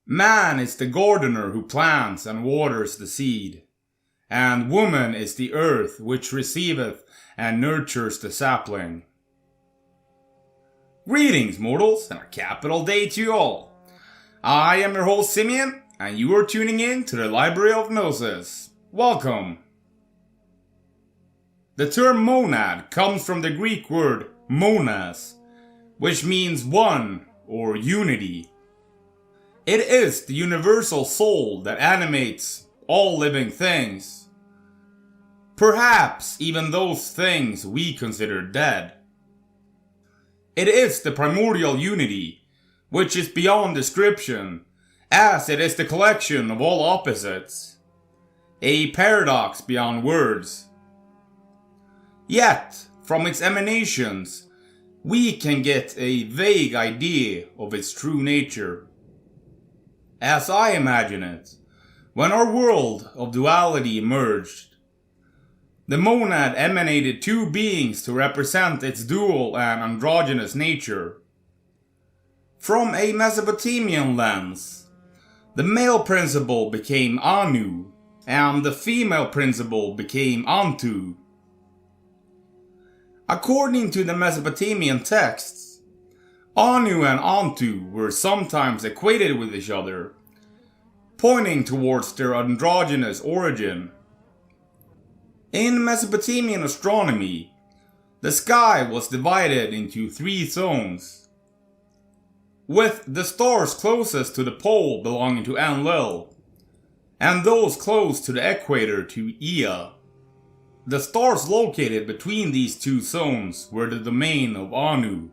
Man is the gardener who plants and waters the seed, and woman is the earth which receiveth and nurtures the sapling. Greetings, mortals, and a capital day to you all. I am your host Simeon, and you are tuning in to the Library of Gnosis. Welcome. The term monad comes from the Greek word monas, which means one or unity. It is the universal soul that animates all living things. Perhaps even those things we consider dead. It is the primordial unity, which is beyond description, as it is the collection of all opposites. A paradox beyond words. Yet, from its emanations, we can get a vague idea of its true nature. As I imagine it, when our world of duality emerged, the monad emanated two beings to represent its dual and androgynous nature. From a Mesopotamian lens, the male principle became Anu, and the female principle became Antu. According to the Mesopotamian texts, Anu and Antu were sometimes equated with each other, pointing towards their androgynous origin. In Mesopotamian astronomy, the sky was divided into three zones, with the stars closest to the pole belonging to Enlil, and those close to the equator to Ea. The stars located between these two zones were the domain of Anu.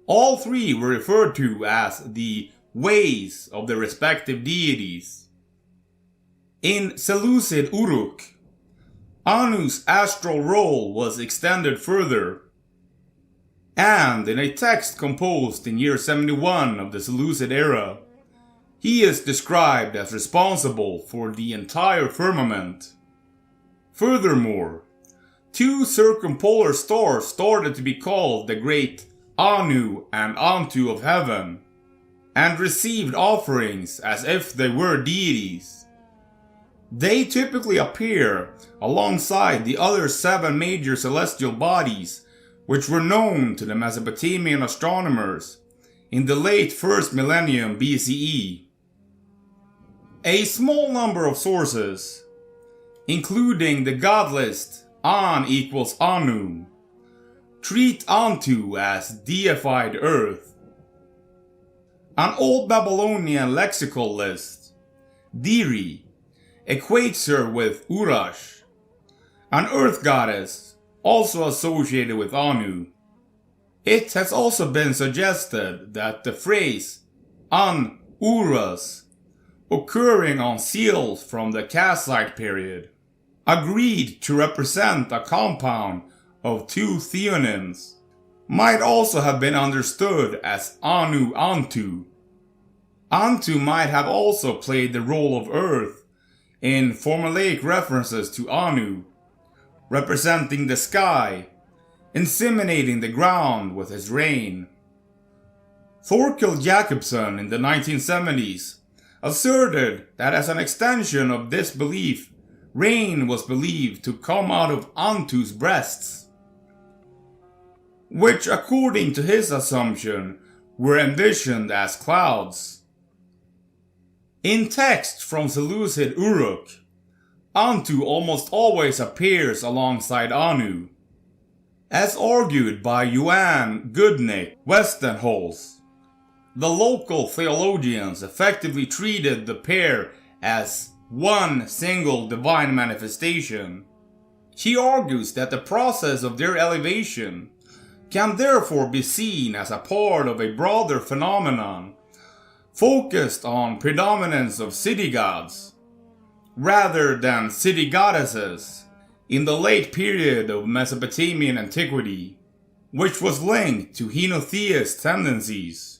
All three were referred to as the ways of the respective deities. In Seleucid Uruk, Anu's astral role was extended further, and in a text composed in year 71 of the Seleucid era, he is described as responsible for the entire firmament. Furthermore, two circumpolar stars started to be called the great Anu and Antu of heaven, and received offerings as if they were deities. They typically appear alongside the other 7 major celestial bodies which were known to the Mesopotamian astronomers in the late 1st millennium BCE. A small number of sources, including the god list An equals Anu, treat Antu as deified earth. An old Babylonian lexical list, Diri, equates her with Urash, an earth goddess also associated with Anu. It has also been suggested that the phrase An Uras, occurring on seals from the Kassite period, agreed to represent a compound of two theonyms, might also have been understood as Anu Antu. Antu might have also played the role of earth in formulaic references to Anu, representing the sky, inseminating the ground with his rain. Thorkild Jacobson in the 1970s asserted that as an extension of this belief, rain was believed to come out of Antu's breasts, which according to his assumption were envisioned as clouds. In text from Seleucid Uruk, Antu almost always appears alongside Anu, as argued by Johan Gudnik Westenholz. The local theologians effectively treated the pair as one single divine manifestation. He argues that the process of their elevation can therefore be seen as a part of a broader phenomenon focused on predominance of city gods, rather than city goddesses, in the late period of Mesopotamian antiquity, which was linked to henotheist tendencies.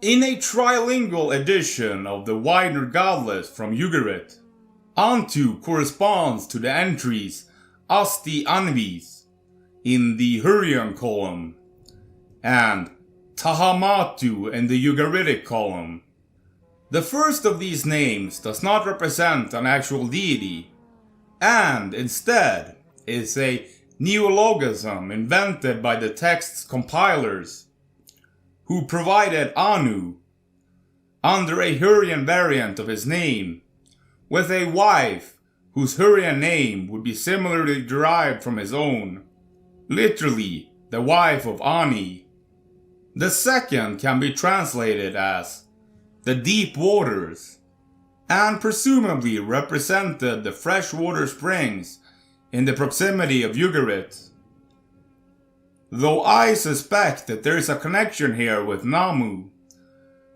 In a trilingual edition of the Widener God List from Ugarit, Antu corresponds to the entries Asti Anvis in the Hurrian column, and Tahamatu in the Ugaritic column. The first of these names does not represent an actual deity, and instead is a neologism invented by the text's compilers, who provided Anu under a Hurrian variant of his name, with a wife whose Hurrian name would be similarly derived from his own, literally the wife of Ani. The second can be translated as the deep waters, and presumably represented the freshwater springs in the proximity of Ugarit. Though I suspect that there is a connection here with Namu,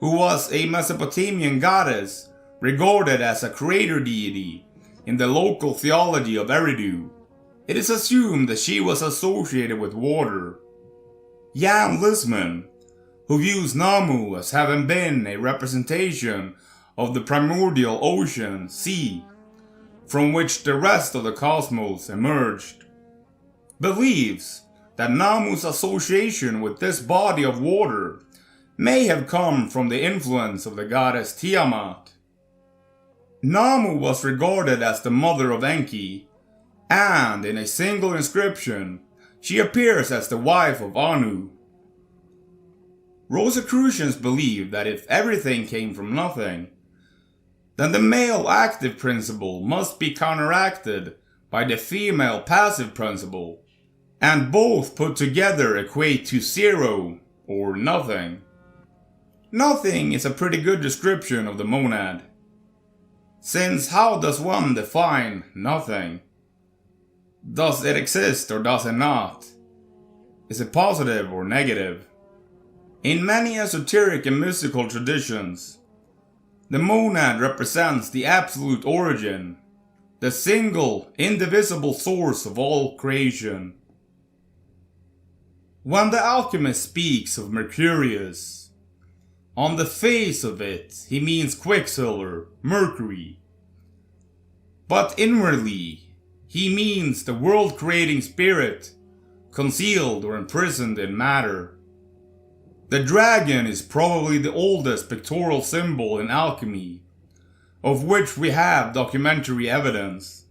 who was a Mesopotamian goddess regarded as a creator deity in the local theology of Eridu. It is assumed that she was associated with water. Jan Lisman, who views Namu as having been a representation of the primordial ocean, sea, from which the rest of the cosmos emerged, believes that Namu's association with this body of water may have come from the influence of the goddess Tiamat. Namu was regarded as the mother of Enki, and in a single inscription, she appears as the wife of Anu. Rosicrucians believe that if everything came from nothing, then the male active principle must be counteracted by the female passive principle, and both put together equate to zero, or nothing. Nothing is a pretty good description of the monad, since how does one define nothing? Does it exist or does it not? Is it positive or negative? In many esoteric and mystical traditions, the monad represents the absolute origin, the single, indivisible source of all creation. When the alchemist speaks of Mercurius, on the face of it he means quicksilver, mercury. But inwardly he means the world-creating spirit, concealed or imprisoned in matter. The dragon is probably the oldest pictorial symbol in alchemy, of which we have documentary evidence.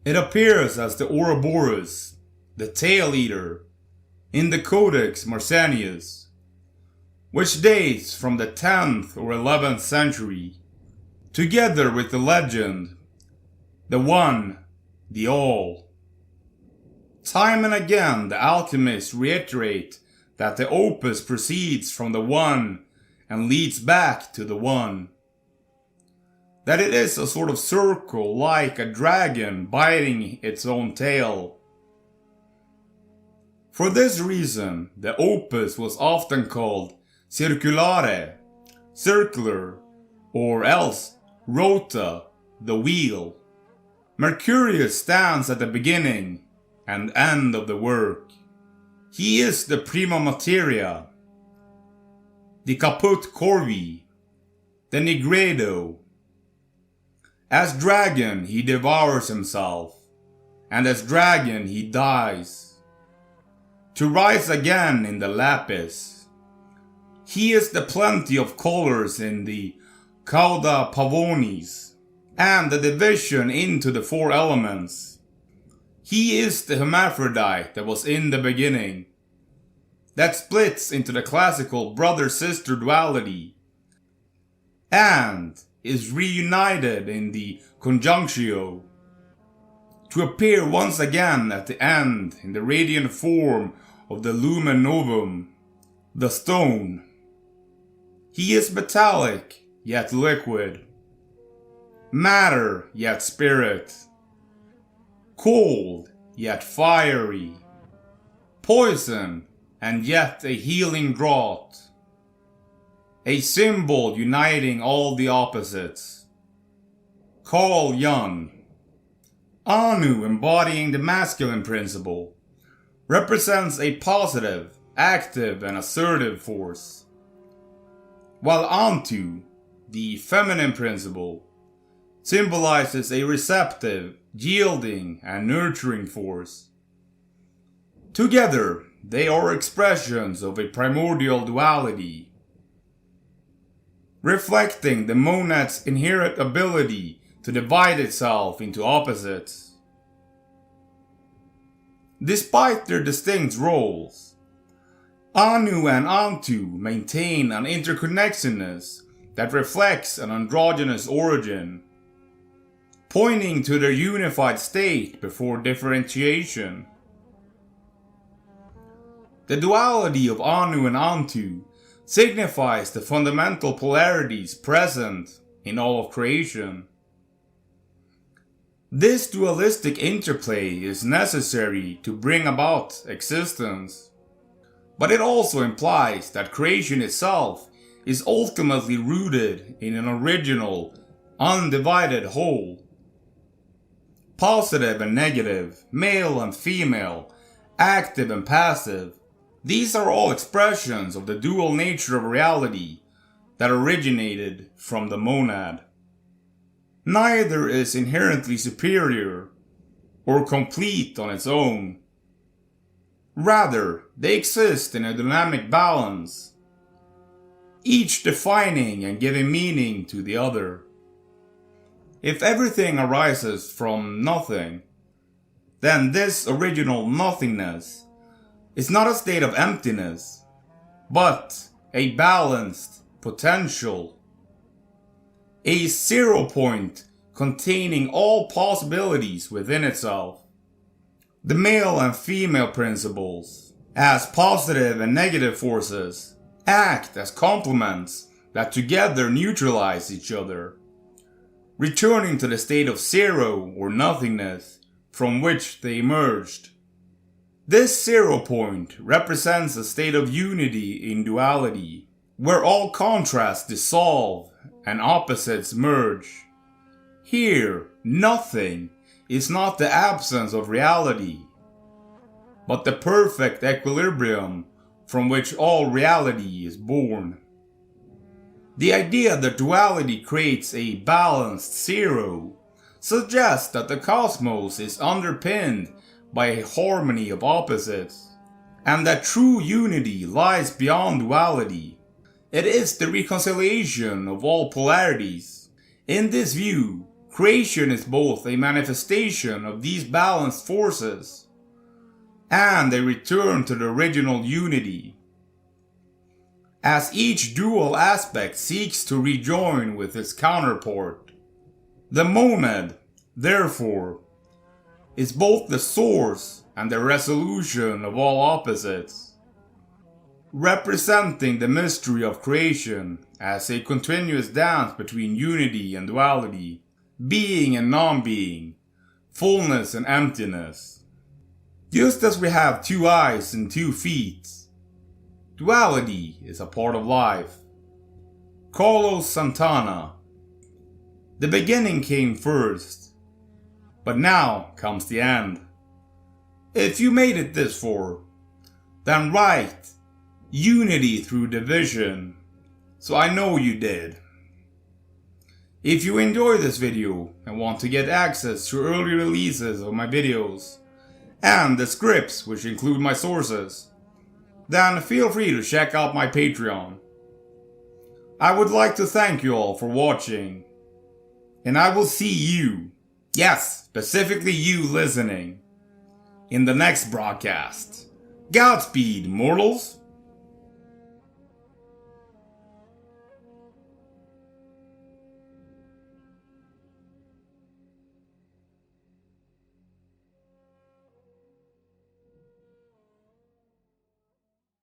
It appears as the Ouroboros, the tail eater, in the Codex Marcianus, which dates from the 10th or 11th century, together with the legend, the One, the All. Time and again the alchemists reiterate that the opus proceeds from the One and leads back to the One. That it is a sort of circle like a dragon biting its own tail. For this reason, the opus was often called circulare, circular, or else rota, the wheel. Mercurius stands at the beginning and end of the work. He is the prima materia, the caput corvi, the nigredo. As dragon he devours himself, and as dragon he dies, to rise again in the lapis. He is the plenty of colors in the cauda pavonis, and the division into the four elements. He is the hermaphrodite that was in the beginning, that splits into the classical brother-sister duality, and is reunited in the conjunctio, to appear once again at the end in the radiant form of the lumen novum, the stone. He is metallic, yet liquid, matter, yet spirit, cold, yet fiery, poison, and yet a healing draught, a symbol uniting all the opposites. Carl Jung. Anu, embodying the masculine principle, represents a positive, active, and assertive force, while Antu, the feminine principle, symbolizes a receptive, yielding, and nurturing force. Together, they are expressions of a primordial duality. reflecting the monad's inherent ability to divide itself into opposites. Despite their distinct roles, Anu and Antu maintain an interconnectedness that reflects an androgynous origin, pointing to their unified state before differentiation. The duality of Anu and Antu signifies the fundamental polarities present in all of creation. This dualistic interplay is necessary to bring about existence, but it also implies that creation itself is ultimately rooted in an original, undivided whole. Positive and negative, male and female, active and passive, these are all expressions of the dual nature of reality that originated from the monad. Neither is inherently superior or complete on its own. Rather, they exist in a dynamic balance, each defining and giving meaning to the other. If everything arises from nothing, then this original nothingness is not a state of emptiness, but a balanced potential. A 0 point containing all possibilities within itself. The male and female principles, as positive and negative forces, act as complements that together neutralize each other, returning to the state of 0 or nothingness from which they emerged. This 0 point represents a state of unity in duality, where all contrasts dissolve and opposites merge. Here, nothing is not the absence of reality, but the perfect equilibrium from which all reality is born. The idea that duality creates a balanced 0 suggests that the cosmos is underpinned by a harmony of opposites, and that true unity lies beyond duality. It is the reconciliation of all polarities. In this view, creation is both a manifestation of these balanced forces and a return to the original unity, as each dual aspect seeks to rejoin with its counterpart. The monad, therefore, is both the source and the resolution of all opposites, representing the mystery of creation as a continuous dance between unity and duality, being and non-being, fullness and emptiness. Just as we have 2 eyes and 2 feet, duality is a part of life. Carlos Santana. The beginning came first, but now comes the end. If you made it this far, then write unity through division, so I know you did. If you enjoy this video and want to get access to early releases of my videos, and the scripts which include my sources, then feel free to check out my Patreon. I would like to thank you all for watching, and I will see you, yes, specifically you listening, in the next broadcast. Godspeed, mortals!